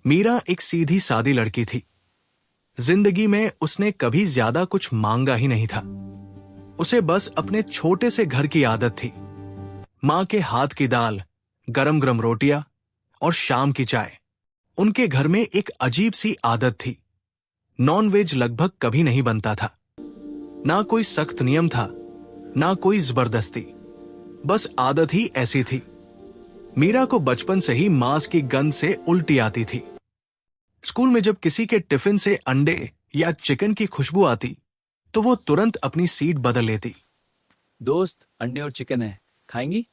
मीरा एक सीधी सादी लड़की थी। जिंदगी में उसने कभी ज्यादा कुछ मांगा ही नहीं था। उसे बस अपने छोटे से घर की आदत थी। मां के हाथ की दाल, गरम गरम रोटियां और शाम की चाय। उनके घर में एक अजीब सी आदत थी। नॉनवेज लगभग कभी नहीं बनता था। ना कोई सख्त नियम था, ना कोई जबरदस्ती। बस आदत ही ऐसी थी। मीरा को बचपन से ही मांस की गंध से उल्टी आती थी। स्कूल में जब किसी के टिफिन से अंडे या चिकन की खुशबू आती तो वो तुरंत अपनी सीट बदल लेती। दोस्त, अंडे और चिकन है, खाएंगी?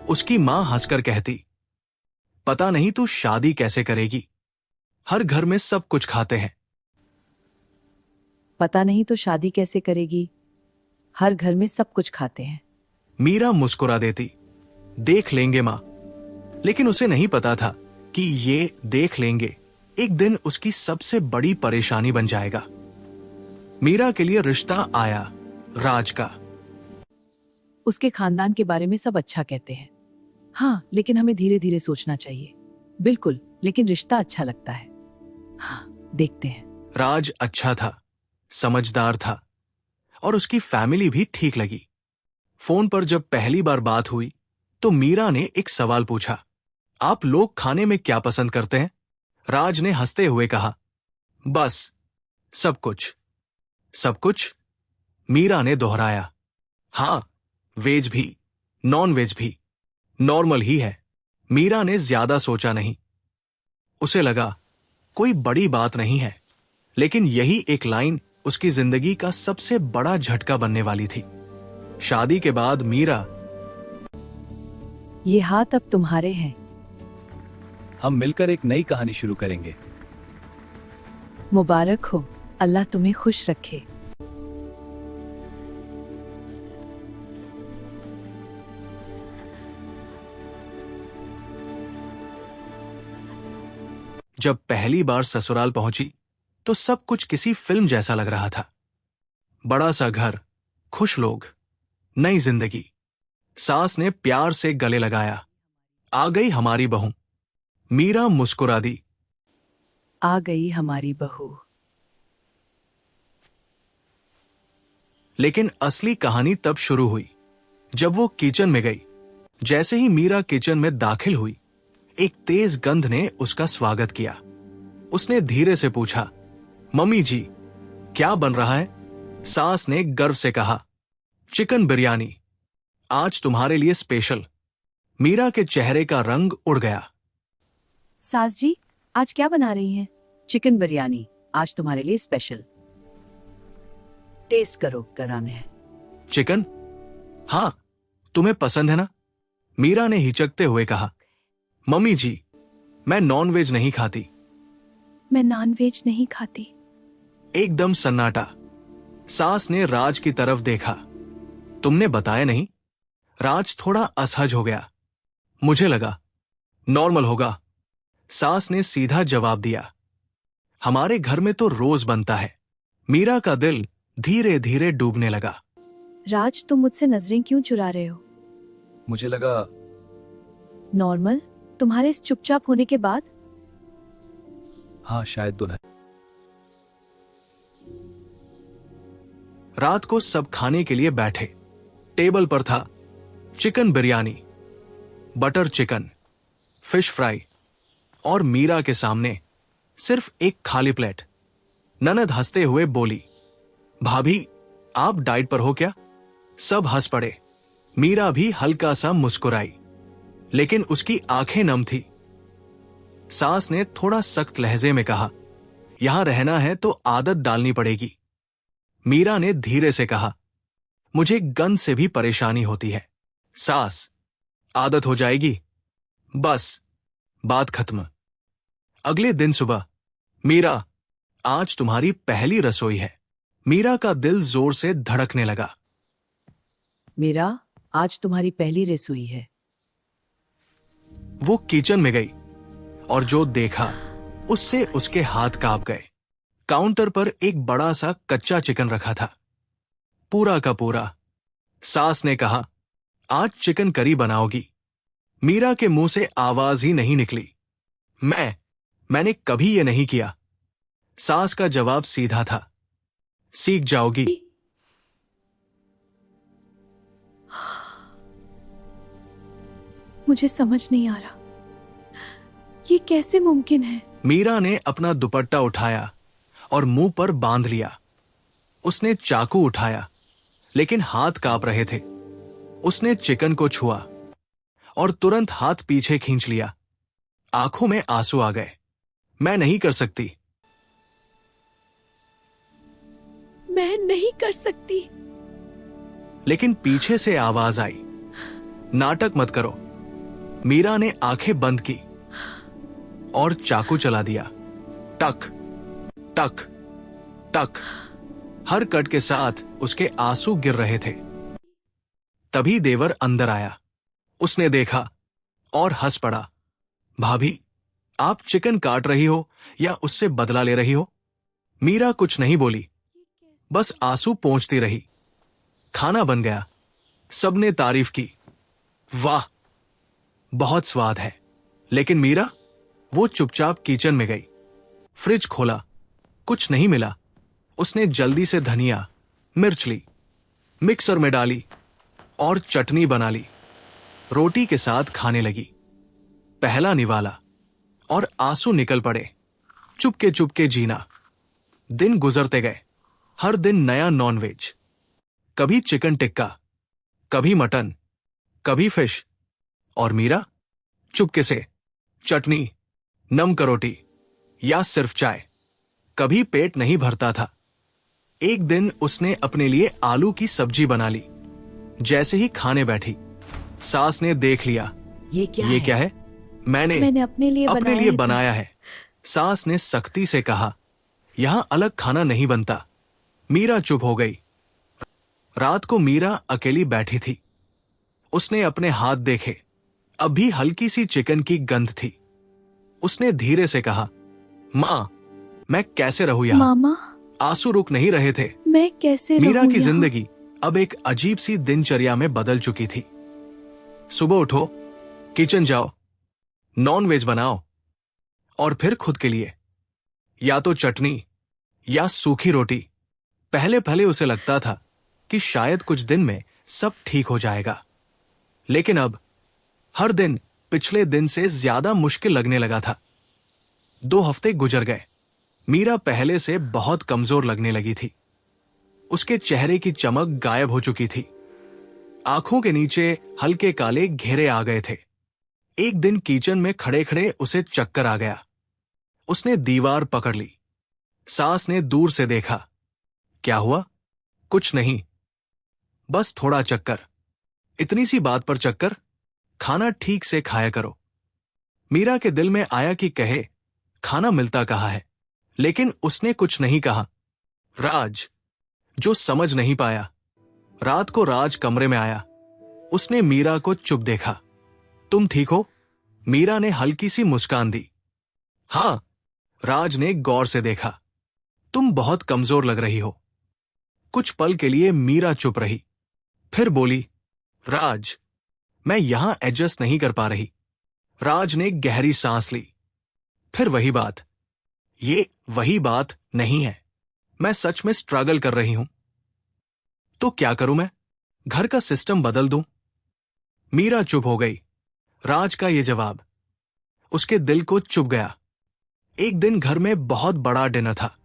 उसकी मां हंसकर कहती, पता नहीं तू शादी कैसे करेगी, हर घर में सब कुछ खाते हैं। पता नहीं तो शादी कैसे करेगी, हर घर में सब कुछ खाते हैं। मीरा मुस्कुरा देती, देख लेंगे मां। लेकिन उसे नहीं पता था कि ये देख लेंगे एक दिन उसकी सबसे बड़ी परेशानी बन जाएगा। मीरा के लिए रिश्ता आया, राज का। उसके खानदान के बारे में सब अच्छा कहते हैं। हाँ, लेकिन हमें धीरे धीरे सोचना चाहिए। बिल्कुल, लेकिन रिश्ता अच्छा लगता है। हाँ, देखते हैं। राज अच्छा था, समझदार था और उसकी फैमिली भी ठीक लगी। फोन पर जब पहली बार बात हुई तो मीरा ने एक सवाल पूछा, आप लोग खाने में क्या पसंद करते हैं? राज ने हंसते हुए कहा, बस सब कुछ। सब कुछ? मीरा ने दोहराया, हाँ, वेज भी, नॉन वेज भी, नॉर्मल ही है। मीरा ने ज्यादा सोचा नहीं। उसे लगा कोई बड़ी बात नहीं है, लेकिन यही एक लाइन उसकी जिंदगी का सबसे बड़ा झटका बनने वाली थी। शादी के बाद मीरा, ये हाथ अब तुम्हारे हैं। हम मिलकर एक नई कहानी शुरू करेंगे। मुबारक हो, अल्लाह तुम्हें खुश रखे। जब पहली बार ससुराल पहुंची तो सब कुछ किसी फिल्म जैसा लग रहा था। बड़ा सा घर, खुश लोग, नई जिंदगी। सास ने प्यार से गले लगाया, आ गई हमारी बहू। मीरा मुस्कुरा दी, आ गई हमारी बहू। लेकिन असली कहानी तब शुरू हुई जब वो किचन में गई। जैसे ही मीरा किचन में दाखिल हुई, एक तेज गंध ने उसका स्वागत किया। उसने धीरे से पूछा, मम्मी जी, क्या बन रहा है? सास ने गर्व से कहा, चिकन बिरयानी, आज तुम्हारे लिए स्पेशल। मीरा के चेहरे का रंग उड़ गया। सास जी, आज क्या बना रही हैं? चिकन बिरयानी, आज तुम्हारे लिए स्पेशल। टेस्ट करो, कराने हैं। चिकन? हाँ, तुम्हें पसंद है ना? मीरा ने हिचकते हुए कहा, मम्मी जी, मैं नॉनवेज नहीं खाती। मैं नॉनवेज नहीं खाती। एकदम सन्नाटा। सास ने राज की तरफ देखा, तुमने बताया नहीं? राज थोड़ा असहज हो गया। मुझे लगा नॉर्मल होगा। सास ने सीधा जवाब दिया, हमारे घर में तो रोज बनता है। मीरा का दिल धीरे धीरे डूबने लगा। राज, तुम मुझसे नजरें क्यों चुरा रहे हो? मुझे लगा नॉर्मल? तुम्हारे इस चुपचाप होने के बाद? हाँ, शायद दुल्हन। रात को सब खाने के लिए बैठे। टेबल पर था chicken biryani, butter chicken, fish fry और मीरा के सामने सिर्फ एक खाली प्लेट। ननद हंसते हुए बोली, भाभी, आप डाइट पर हो क्या? सब हंस पड़े। मीरा भी हल्का सा मुस्कुराई, लेकिन उसकी आंखें नम थी। सास ने थोड़ा सख्त लहजे में कहा, यहां रहना है तो आदत डालनी पड़ेगी। मीरा ने धीरे से कहा, मुझे गंध से भी परेशानी होती है। सास, आदत हो जाएगी, बस, बात खत्म। अगले दिन सुबह, मीरा, आज तुम्हारी पहली रसोई है। मीरा का दिल जोर से धड़कने लगा। मीरा, आज तुम्हारी पहली रसोई है। वो किचन में गई और जो देखा उससे उसके हाथ कांप गए। काउंटर पर एक बड़ा सा कच्चा चिकन रखा था, पूरा का पूरा। सास ने कहा, आज चिकन करी बनाओगी? मीरा के मुंह से आवाज ही नहीं निकली। मैंने कभी ये नहीं किया। सास का जवाब सीधा था, सीख जाओगी। मुझे समझ नहीं आ रहा, ये कैसे मुमकिन है? मीरा ने अपना दुपट्टा उठाया और मुंह पर बांध लिया। उसने चाकू उठाया, लेकिन हाथ कांप रहे थे। उसने चिकन को छुआ और तुरंत हाथ पीछे खींच लिया। आंखों में आंसू आ गए। मैं नहीं कर सकती। मैं नहीं कर सकती। लेकिन पीछे से आवाज आई, नाटक मत करो। मीरा ने आंखें बंद की और चाकू चला दिया। टक टक टक। हर कट के साथ उसके आंसू गिर रहे थे। तभी देवर अंदर आया। उसने देखा और हंस पड़ा। भाभी, आप चिकन काट रही हो या उससे बदला ले रही हो? मीरा कुछ नहीं बोली, बस आंसू पोंछती रही। खाना बन गया। सबने तारीफ की। वाह, बहुत स्वाद है। लेकिन मीरा, वो चुपचाप किचन में गई। फ्रिज खोला, कुछ नहीं मिला। उसने जल्दी से धनिया, मिर्च ली, मिक्सर में डाली और चटनी बना ली। रोटी के साथ खाने लगी। पहला निवाला और आंसू निकल पड़े। चुपके चुपके जीना। दिन गुजरते गए। हर दिन नया नॉनवेज। कभी चिकन टिक्का, कभी मटन, कभी फिश। और मीरा चुपके से चटनी, नमक रोटी या सिर्फ चाय। कभी पेट नहीं भरता था। एक दिन उसने अपने लिए आलू की सब्जी बना ली। जैसे ही खाने बैठी, सास ने देख लिया। ये क्या है? मैंने अपने लिए बनाया है। सास ने सख्ती से कहा, यहां अलग खाना नहीं बनता। मीरा चुप हो गई। रात को मीरा अकेली बैठी थी। उसने अपने हाथ देखे। अभी हल्की सी चिकन की गंध थी। उसने धीरे से कहा, मां, मैं कैसे रहूं यहां? मामा, आंसू रुक नहीं रहे थे। मैं कैसे मीरा रहूं की यहाँ? जिंदगी अब एक अजीब सी दिनचर्या में बदल चुकी थी। सुबह उठो, किचन जाओ, नॉनवेज बनाओ और फिर खुद के लिए या तो चटनी या सूखी रोटी। पहले पहले उसे लगता था कि शायद कुछ दिन में सब ठीक हो जाएगा, लेकिन अब हर दिन पिछले दिन से ज्यादा मुश्किल लगने लगा था। 2 हफ्ते गुजर गए। मीरा पहले से बहुत कमजोर लगने लगी थी। उसके चेहरे की चमक गायब हो चुकी थी। आंखों के नीचे हल्के काले घेरे आ गए थे। एक दिन किचन में खड़े खड़े उसे चक्कर आ गया। उसने दीवार पकड़ ली। सास ने दूर से देखा। क्या हुआ? कुछ नहीं, बस थोड़ा चक्कर। इतनी सी बात पर चक्कर? खाना ठीक से खाया करो। मीरा के दिल में आया कि कहे, खाना मिलता कहाँ है, लेकिन उसने कुछ नहीं कहा। राज, जो समझ नहीं पाया। रात को राज कमरे में आया। उसने मीरा को चुप देखा। तुम ठीक हो? मीरा ने हल्की सी मुस्कान दी। हां। राज ने गौर से देखा। तुम बहुत कमजोर लग रही हो। कुछ पल के लिए मीरा चुप रही, फिर बोली, राज, मैं यहां एडजस्ट नहीं कर पा रही। राज ने गहरी सांस ली। फिर वही बात। ये वही बात नहीं है। मैं सच में स्ट्रगल कर रही हूं। तो क्या करूं मैं? घर का सिस्टम बदल दूं? मीरा चुप हो गई। राज का यह जवाब उसके दिल को चुभ गया। एक दिन घर में बहुत बड़ा डिनर था।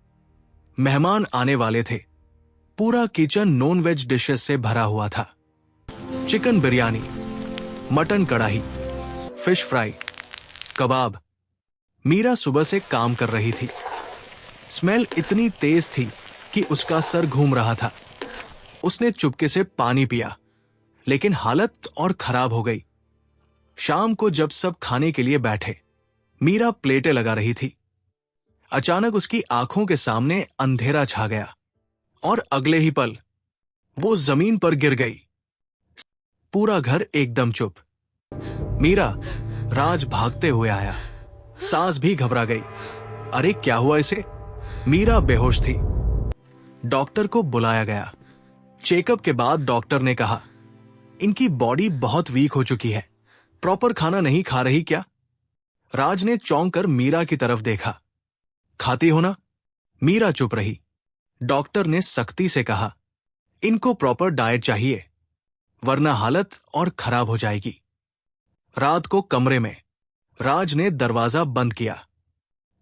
मेहमान आने वाले थे। पूरा किचन नॉन वेज डिशेस से भरा हुआ था। चिकन बिरयानी, मटन कढ़ाई, फिश फ्राई, कबाब। मीरा सुबह से काम कर रही थी। स्मेल इतनी तेज थी कि उसका सर घूम रहा था। उसने चुपके से पानी पिया, लेकिन हालत और खराब हो गई। शाम को जब सब खाने के लिए बैठे, मीरा प्लेटें लगा रही थी। अचानक उसकी आंखों के सामने अंधेरा छा गया और अगले ही पल वो जमीन पर गिर गई। पूरा घर एकदम चुप। मीरा, राज भागते हुए आया। सास भी घबरा गई। अरे क्या हुआ इसे? मीरा बेहोश थी। डॉक्टर को बुलाया गया। चेकअप के बाद डॉक्टर ने कहा, इनकी बॉडी बहुत वीक हो चुकी है। प्रॉपर खाना नहीं खा रही क्या? राज ने चौंक कर मीरा की तरफ देखा। खाती हो ना? मीरा चुप रही। डॉक्टर ने सख्ती से कहा, इनको प्रॉपर डाइट चाहिए, वरना हालत और खराब हो जाएगी। रात को कमरे में राज ने दरवाजा बंद किया।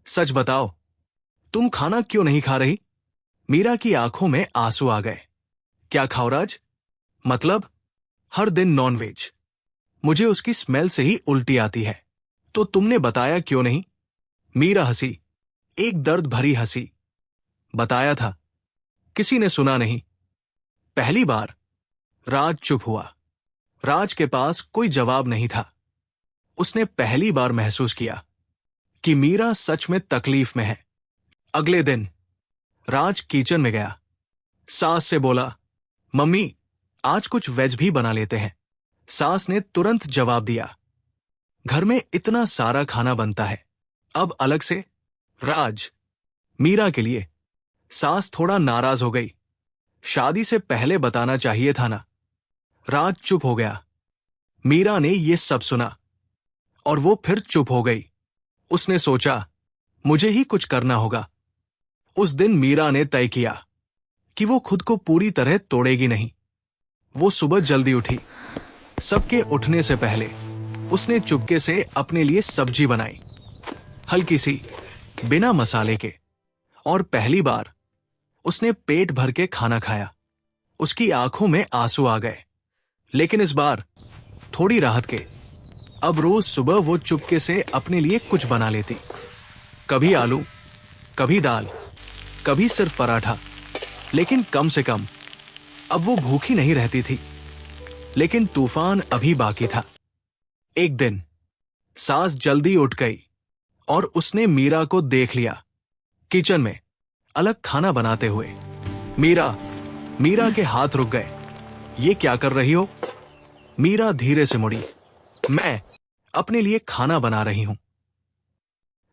सच बताओ, तुम खाना क्यों नहीं खा रही? मीरा की आंखों में आंसू आ गए। क्या खाओ राज? मतलब? हर दिन नॉनवेज। मुझे उसकी स्मेल से ही उल्टी आती है। तो तुमने बताया क्यों नहीं? मीरा हंसी, एक दर्द भरी हंसी। बताया था, किसी ने सुना नहीं। पहली बार राज चुप हुआ। राज के पास कोई जवाब नहीं था। उसने पहली बार महसूस किया कि मीरा सच में तकलीफ में है। अगले दिन राज किचन में गया। सास से बोला, मम्मी, आज कुछ वेज भी बना लेते हैं। सास ने तुरंत जवाब दिया, घर में इतना सारा खाना बनता है, अब अलग से? राज, मीरा के लिए। सास थोड़ा नाराज हो गई। शादी से पहले बताना चाहिए था ना। राज चुप हो गया। मीरा ने यह सब सुना और वो फिर चुप हो गई। उसने सोचा, मुझे ही कुछ करना होगा। उस दिन मीरा ने तय किया कि वो खुद को पूरी तरह तोड़ेगी नहीं। वो सुबह जल्दी उठी। सबके उठने से पहले उसने चुपके से अपने लिए सब्जी बनाई, हल्की सी, बिना मसाले के। और पहली बार उसने पेट भर के खाना खाया। उसकी आंखों में आंसू आ गए, लेकिन इस बार थोड़ी राहत के। अब रोज सुबह वो चुपके से अपने लिए कुछ बना लेती। कभी आलू, कभी दाल, कभी सिर्फ पराठा, लेकिन कम से कम अब वो भूखी नहीं रहती थी। लेकिन तूफान अभी बाकी था। एक दिन सास जल्दी उठ गई और उसने मीरा को देख लिया किचन में अलग खाना बनाते हुए। मीरा के हाथ रुक गए। ये क्या कर रही हो? मीरा धीरे से मुड़ी। मैं अपने लिए खाना बना रही हूं।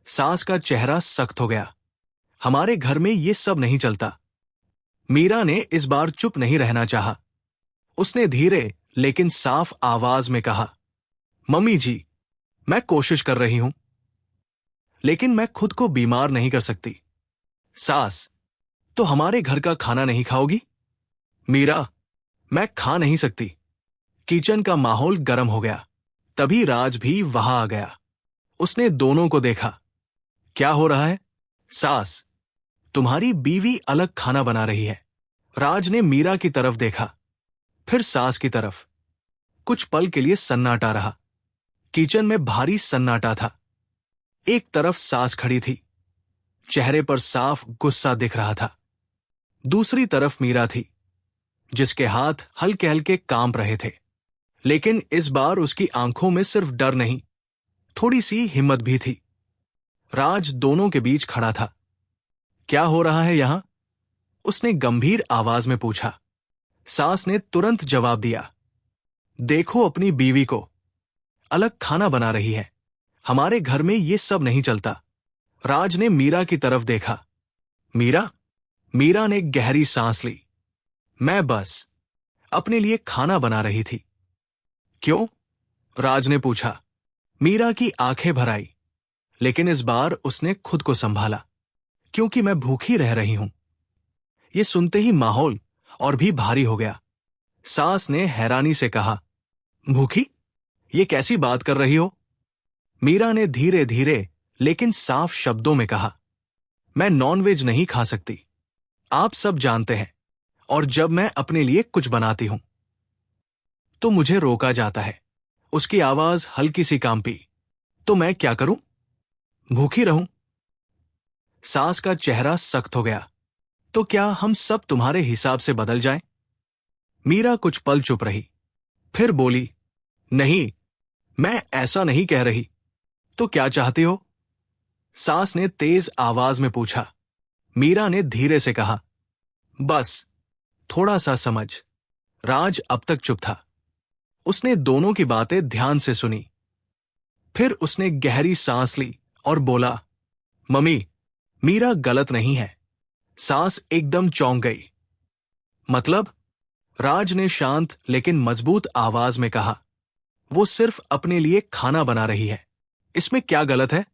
सास का चेहरा सख्त हो गया। हमारे घर में ये सब नहीं चलता। मीरा ने इस बार चुप नहीं रहना चाहा। उसने धीरे लेकिन साफ आवाज में कहा, मम्मी जी, मैं कोशिश कर रही हूं, लेकिन मैं खुद को बीमार नहीं कर सकती। सास, तो हमारे घर का खाना नहीं खाओगी? मीरा, मैं खा नहीं सकती। किचन का माहौल गर्म हो गया। तभी राज भी वहां आ गया। उसने दोनों को देखा। क्या हो रहा है? सास, तुम्हारी बीवी अलग खाना बना रही है। राज ने मीरा की तरफ देखा, फिर सास की तरफ। कुछ पल के लिए सन्नाटा रहा। किचन में भारी सन्नाटा था। एक तरफ सास खड़ी थी, चेहरे पर साफ गुस्सा दिख रहा था। दूसरी तरफ मीरा थी, जिसके हाथ हल्के हल्के कांप रहे थे। लेकिन इस बार उसकी आंखों में सिर्फ डर नहीं, थोड़ी सी हिम्मत भी थी। राज दोनों के बीच खड़ा था। क्या हो रहा है यहां? उसने गंभीर आवाज में पूछा। सास ने तुरंत जवाब दिया, देखो अपनी बीवी को, अलग खाना बना रही है। हमारे घर में ये सब नहीं चलता। राज ने मीरा की तरफ देखा। मीरा ने गहरी सांस ली। मैं बस अपने लिए खाना बना रही थी। क्यों? राज ने पूछा। मीरा की आंखें भर आई, लेकिन इस बार उसने खुद को संभाला। क्योंकि मैं भूखी रह रही हूं। ये सुनते ही माहौल और भी भारी हो गया। सास ने हैरानी से कहा, भूखी? ये कैसी बात कर रही हो? मीरा ने धीरे धीरे लेकिन साफ शब्दों में कहा, मैं नॉनवेज नहीं खा सकती, आप सब जानते हैं। और जब मैं अपने लिए कुछ बनाती हूं तो मुझे रोका जाता है। उसकी आवाज हल्की सी कांपी। तो मैं क्या करूं? भूखी रहूं? सास का चेहरा सख्त हो गया। तो क्या हम सब तुम्हारे हिसाब से बदल जाएं? मीरा कुछ पल चुप रही, फिर बोली, नहीं, मैं ऐसा नहीं कह रही। तो क्या चाहती हो? सास ने तेज आवाज में पूछा। मीरा ने धीरे से कहा, बस थोड़ा सा समझ। राज अब तक चुप था। उसने दोनों की बातें ध्यान से सुनी। फिर उसने गहरी सांस ली और बोला, मम्मी, मीरा गलत नहीं है। सास एकदम चौंक गई। मतलब? राज ने शांत लेकिन मजबूत आवाज में कहा। वो सिर्फ अपने लिए खाना बना रही है। इसमें क्या गलत है?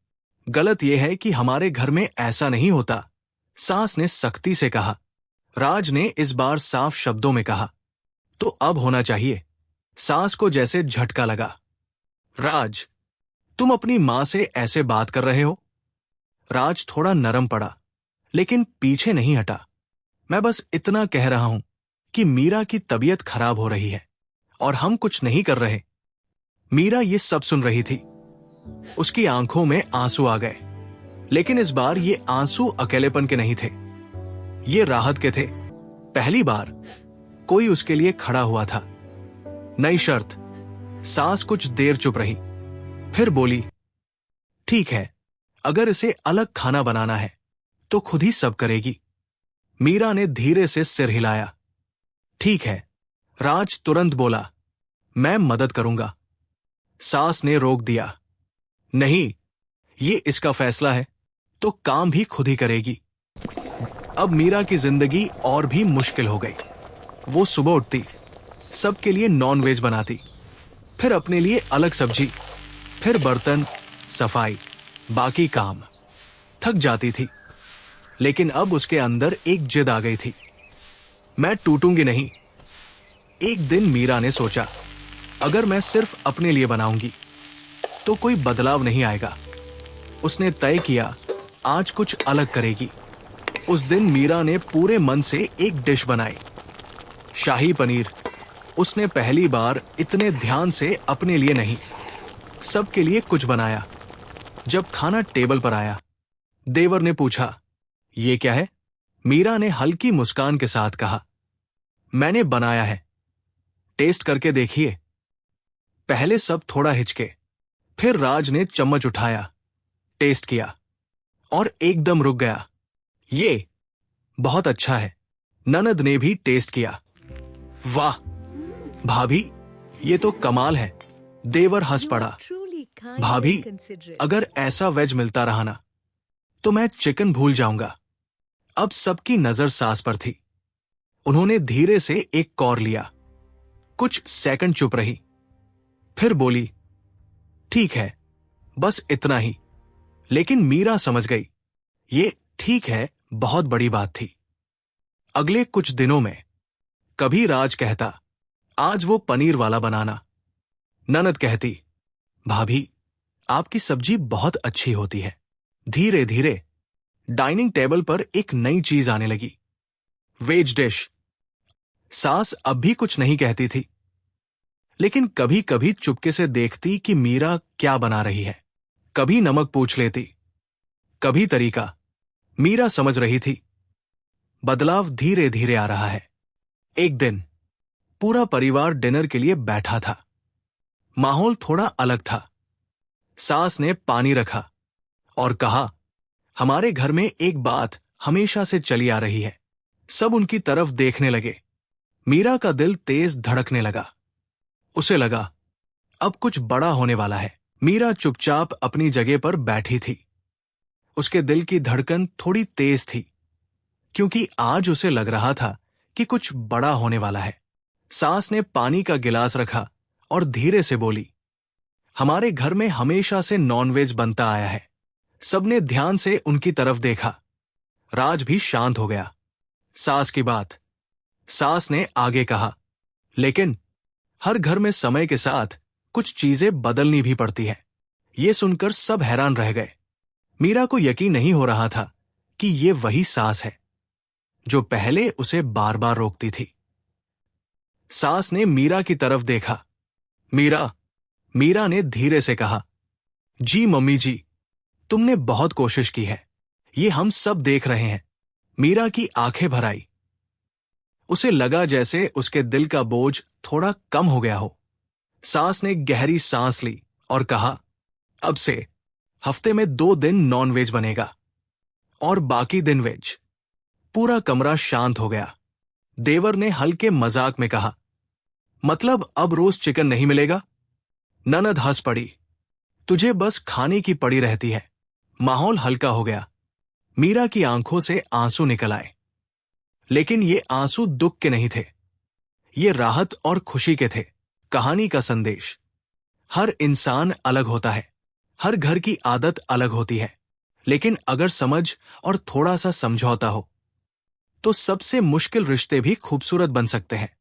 गलत यह है कि हमारे घर में ऐसा नहीं होता, सास ने सख्ती से कहा। राज ने इस बार साफ शब्दों में कहा। तो अब होना चाहिए। सास को जैसे झटका लगा। राज, तुम अपनी मां से ऐसे बात कर रहे हो? राज थोड़ा नरम पड़ा, लेकिन पीछे नहीं हटा। मैं बस इतना कह रहा हूं कि मीरा की तबीयत खराब हो रही है और हम कुछ नहीं कर रहे। मीरा ये सब सुन रही थी। उसकी आंखों में आंसू आ गए, लेकिन इस बार ये आंसू अकेलेपन के नहीं थे, ये राहत के थे। पहली बार कोई उसके लिए खड़ा हुआ था। नई शर्त। सास कुछ देर चुप रही, फिर बोली, ठीक है, अगर इसे अलग खाना बनाना है तो खुद ही सब करेगी। मीरा ने धीरे से सिर हिलाया। ठीक है। राज तुरंत बोला, मैं मदद करूंगा। सास ने रोक दिया। नहीं, ये इसका फैसला है, तो काम भी खुद ही करेगी। अब मीरा की जिंदगी और भी मुश्किल हो गई। वो सुबह उठती, सबके लिए नॉनवेज बनाती, फिर अपने लिए अलग सब्जी, फिर बर्तन, सफाई, बाकी काम। थक जाती थी, लेकिन अब उसके अंदर एक जिद आ गई थी। मैं टूटूंगी नहीं। एक दिन मीरा ने सोचा, अगर मैं सिर्फ अपने लिए बनाऊंगी तो कोई बदलाव नहीं आएगा। उसने तय किया, आज कुछ अलग करेगी। उस दिन मीरा ने पूरे मन से एक डिश बनाई, शाही पनीर। उसने पहली बार इतने ध्यान से अपने लिए नहीं, सबके लिए कुछ बनाया। जब खाना टेबल पर आया, देवर ने पूछा, ये क्या है? मीरा ने हल्की मुस्कान के साथ कहा, मैंने बनाया है, टेस्ट करके देखिए। पहले सब थोड़ा हिचके, फिर राज ने चम्मच उठाया, टेस्ट किया और एकदम रुक गया। ये बहुत अच्छा है। ननद ने भी टेस्ट किया। वाह भाभी, ये तो कमाल है। देवर हंस पड़ा। भाभी, अगर ऐसा वेज मिलता रहा ना तो मैं चिकन भूल जाऊंगा। अब सबकी नजर सास पर थी। उन्होंने धीरे से एक कौर लिया, कुछ सेकंड चुप रही, फिर बोली, ठीक है, बस इतना ही। लेकिन मीरा समझ गई, ये ठीक है बहुत बड़ी बात थी। अगले कुछ दिनों में कभी राज कहता, आज वो पनीर वाला बनाना। ननद कहती, भाभी, आपकी सब्जी बहुत अच्छी होती है। धीरे धीरे डाइनिंग टेबल पर एक नई चीज आने लगी, वेज डिश। सास अब भी कुछ नहीं कहती थी, लेकिन कभी कभी चुपके से देखती कि मीरा क्या बना रही है। कभी नमक पूछ लेती, कभी तरीका। मीरा समझ रही थी, बदलाव धीरे धीरे आ रहा है। एक दिन पूरा परिवार डिनर के लिए बैठा था। माहौल थोड़ा अलग था। सास ने पानी रखा और कहा, हमारे घर में एक बात हमेशा से चली आ रही है। सब उनकी तरफ देखने लगे। मीरा का दिल तेज धड़कने लगा। उसे लगा, अब कुछ बड़ा होने वाला है। मीरा चुपचाप अपनी जगह पर बैठी थी। उसके दिल की धड़कन थोड़ी तेज थी, क्योंकि आज उसे लग रहा था कि कुछ बड़ा होने वाला है। सास ने पानी का गिलास रखा और धीरे से बोली, हमारे घर में हमेशा से नॉनवेज बनता आया है। सबने ध्यान से उनकी तरफ देखा। राज भी शांत हो गया। सास की बात। सास ने आगे कहा, लेकिन हर घर में समय के साथ कुछ चीजें बदलनी भी पड़ती है। ये सुनकर सब हैरान रह गए। मीरा को यकीन नहीं हो रहा था कि ये वही सास है जो पहले उसे बार बार रोकती थी। सास ने मीरा की तरफ देखा। मीरा, मीरा ने धीरे से कहा, जी मम्मी जी, तुमने बहुत कोशिश की है, ये हम सब देख रहे हैं। मीरा की आंखें भर आई। उसे लगा जैसे उसके दिल का बोझ थोड़ा कम हो गया हो। सास ने गहरी सांस ली और कहा, अब से हफ्ते में 2 दिन नॉनवेज बनेगा और बाकी दिन वेज। पूरा कमरा शांत हो गया। देवर ने हल्के मजाक में कहा, मतलब अब रोज चिकन नहीं मिलेगा? ननद हंस पड़ी, तुझे बस खाने की पड़ी रहती है। माहौल हल्का हो गया। मीरा की आंखों से आंसू निकल आए, लेकिन ये आंसू दुख के नहीं थे, ये राहत और खुशी के थे। कहानी का संदेश, हर इंसान अलग होता है, हर घर की आदत अलग होती है, लेकिन अगर समझ और थोड़ा सा समझौता हो तो सबसे मुश्किल रिश्ते भी खूबसूरत बन सकते हैं।